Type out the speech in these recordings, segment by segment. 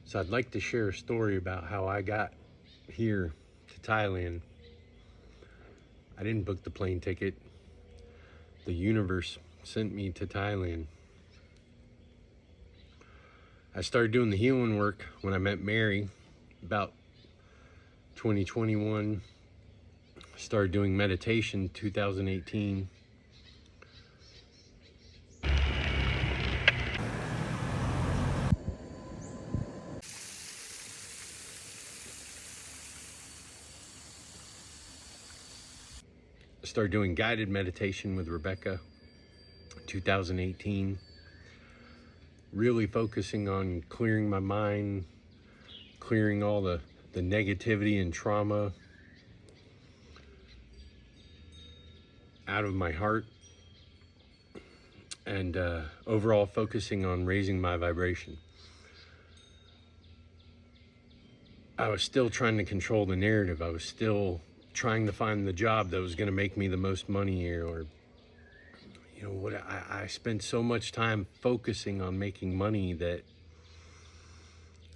So I'd like to share a story about how I got here to Thailand. I didn't book the plane ticket. The universe sent me to Thailand. I started doing the healing work when I met Mary about 2021. Started doing meditation 2018. Started doing guided meditation with Rebecca 2018. Really focusing on clearing my mind, clearing all the negativity and trauma out of my heart, and overall focusing on raising my vibration. I was still trying to control the narrative. I was still trying to find the job that was going to make me the most money here, or what I spent so much time focusing on making money that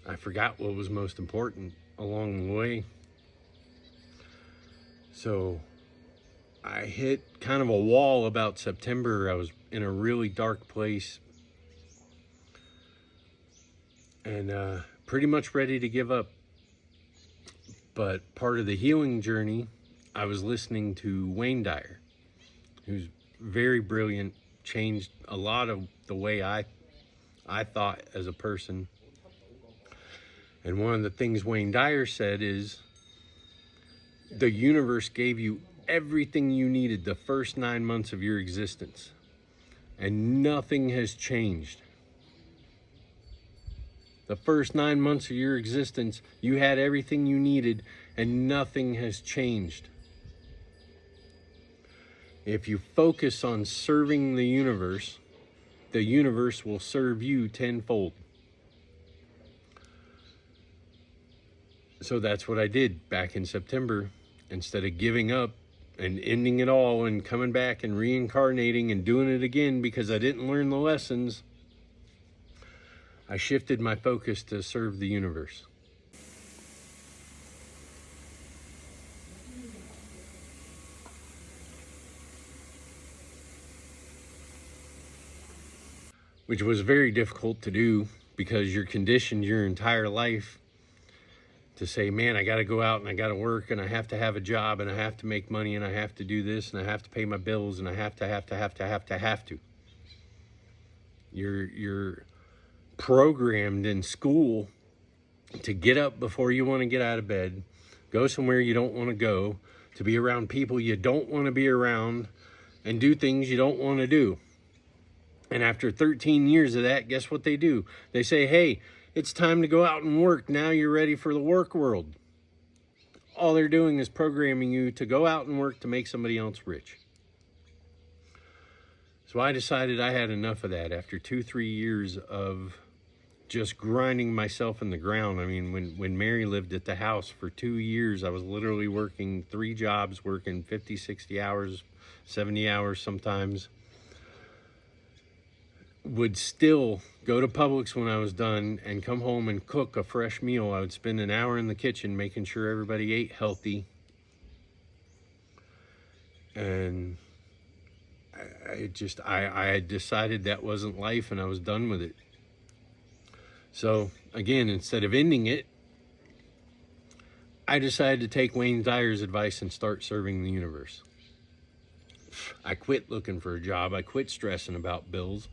I forgot what was most important along the way. So I hit kind of a wall about September. I was in a really dark place and pretty much ready to give up. But part of the healing journey, I was listening to Wayne Dyer, who's very brilliant, changed a lot of the way I thought as a person. And one of the things Wayne Dyer said is, the universe gave you everything you needed the first 9 months of your existence, and nothing has changed. The first 9 months of your existence, you had everything you needed, and nothing has changed. If you focus on serving the universe will serve you tenfold. So that's what I did back in September. Instead of giving up and ending it all and coming back and reincarnating and doing it again because I didn't learn the lessons, I shifted my focus to serve the universe. Which was very difficult to do because you're conditioned your entire life to say, man, I got to go out and I got to work and I have to have a job and I have to make money and I have to do this and I have to pay my bills and I have to. You're programmed in school to get up before you want to get out of bed, go somewhere you don't want to go, to be around people you don't want to be around, and do things you don't want to do. And after 13 years of that, guess what they do? They say, hey, it's time to go out and work. Now you're ready for the work world. All they're doing is programming you to go out and work to make somebody else rich. So I decided I had enough of that after 2-3 years of just grinding myself in the ground. I mean, when Mary lived at the house for 2 years, I was literally working 3 jobs, working 50, 60 hours, 70 hours sometimes. Would still go to Publix when I was done and come home and cook a fresh meal. I would spend an hour in the kitchen making sure everybody ate healthy. And I had decided that wasn't life and I was done with it. So again, instead of ending it, I decided to take Wayne Dyer's advice and start serving the universe. I quit looking for a job. I quit stressing about bills.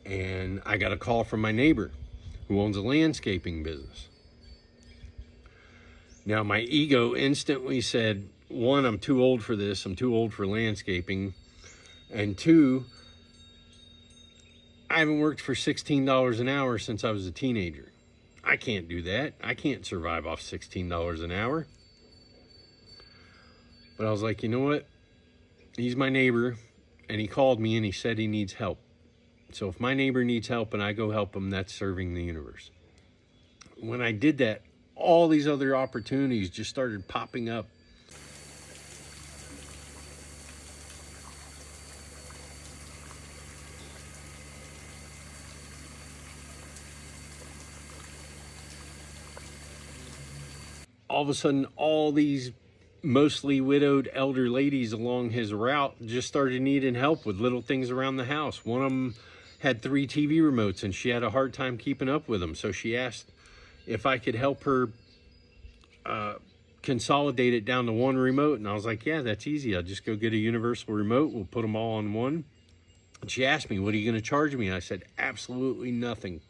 And I got a call from my neighbor who owns a landscaping business. Now, my ego instantly said, 1, I'm too old for this. I'm too old for landscaping. And 2, I haven't worked for $16 an hour since I was a teenager. I can't do that. I can't survive off $16 an hour. But I was like, you know what? He's my neighbor, and he called me and he said he needs help. So if my neighbor needs help and I go help him, that's serving the universe. When I did that, all these other opportunities just started popping up. all of a sudden, all these mostly widowed elder ladies along his route just started needing help with little things around the house. One of them had 3 TV remotes and she had a hard time keeping up with them. So she asked if I could help her consolidate it down to 1 remote. And I was like, yeah, that's easy. I'll just go get a universal remote. We'll put them all on one. And she asked me, what are you going to charge me? And I said, absolutely nothing.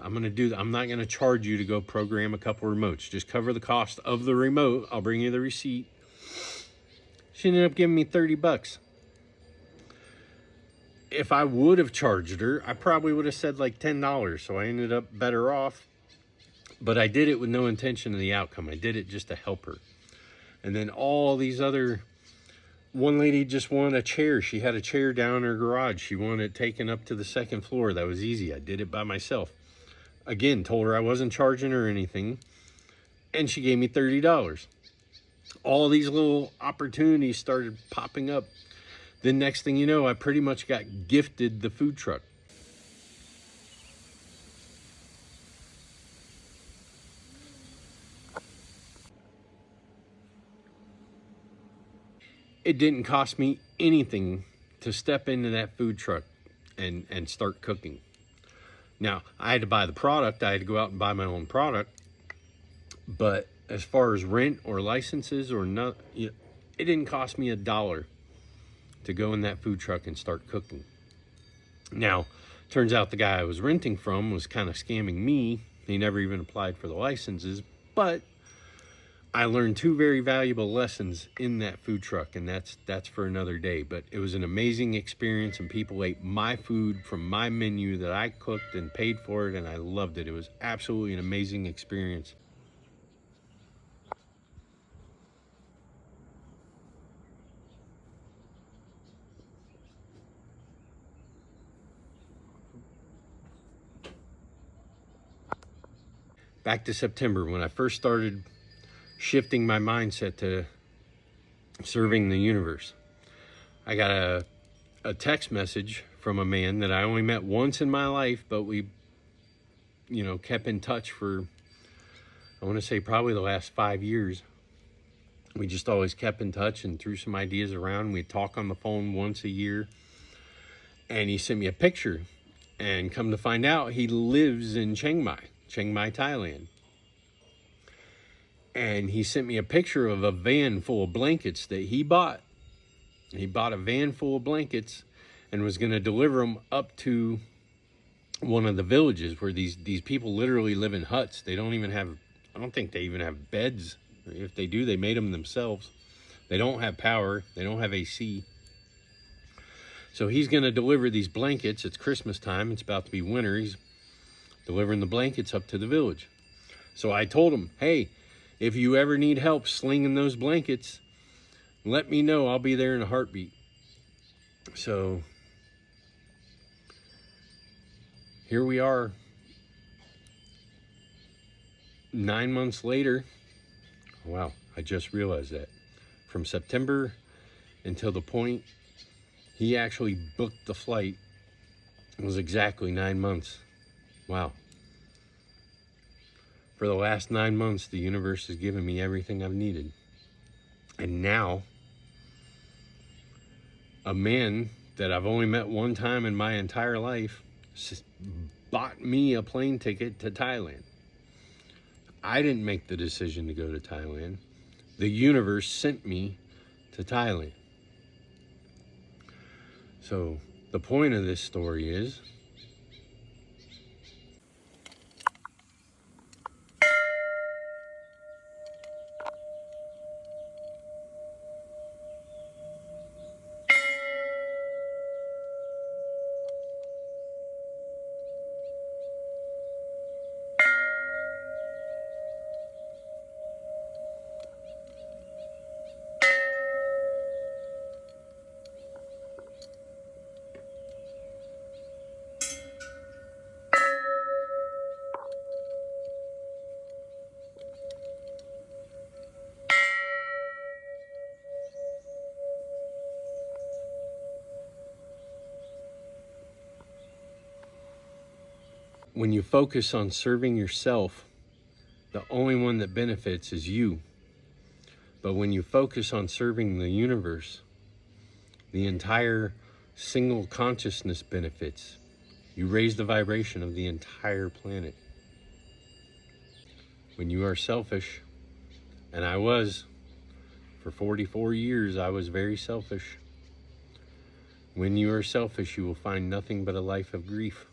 I'm going to do that. I'm not going to charge you to go program a couple remotes. Just cover the cost of the remote. I'll bring you the receipt. She ended up giving me $30. If I would have charged her, I probably would have said like $10. So I ended up better off. But I did it with no intention of the outcome. I did it just to help her. And then all these other... One lady just wanted a chair. She had a chair down in her garage. She wanted it taken up to the 2nd floor. That was easy. I did it by myself. Again, told her I wasn't charging her anything. And she gave me $30. All these little opportunities started popping up. The next thing you know, I pretty much got gifted the food truck. It didn't cost me anything to step into that food truck and start cooking. Now, I had to buy the product. I had to go out and buy my own product. But as far as rent or licenses or not, it didn't cost me $1 to go in that food truck and start cooking. Now, turns out the guy I was renting from was kind of scamming me. He never even applied for the licenses. But I learned 2 very valuable lessons in that food truck, and that's for another day. But it was an amazing experience, and people ate my food from my menu that I cooked and paid for it, and I loved it. It was absolutely an amazing experience. Back to September, when I first started shifting my mindset to serving the universe. I got a text message from a man that I only met once in my life, but we, kept in touch for, I want to say probably the last 5 years. We just always kept in touch and threw some ideas around. We'd talk on the phone once a year. And he sent me a picture. And come to find out, he lives in Chiang Mai, Thailand. And he sent me a picture of a van full of blankets that he bought. He bought a van full of blankets and was going to deliver them up to one of the villages where these people literally live in huts. They don't even have, I don't think they even have beds. If they do, they made them themselves. They don't have power. They don't have AC. So he's going to deliver these blankets. It's Christmas time. It's about to be winter. He's delivering the blankets up to the village. So I told him, hey, if you ever need help slinging those blankets, let me know. I'll be there in a heartbeat. So here we are 9 months later. Wow, I just realized that. From September until the point he actually booked the flight, it was exactly 9 months. Wow. For the last 9 months, the universe has given me everything I've needed. And now, a man that I've only met one time in my entire life bought me a plane ticket to Thailand. I didn't make the decision to go to Thailand. The universe sent me to Thailand. So the point of this story is, when you focus on serving yourself, The only one that benefits is you. But when you focus on serving the universe, the entire single consciousness benefits. You raise the vibration of the entire planet. When you are selfish, and I was, for 44 years, I was very selfish. When you are selfish, you will find nothing but a life of grief.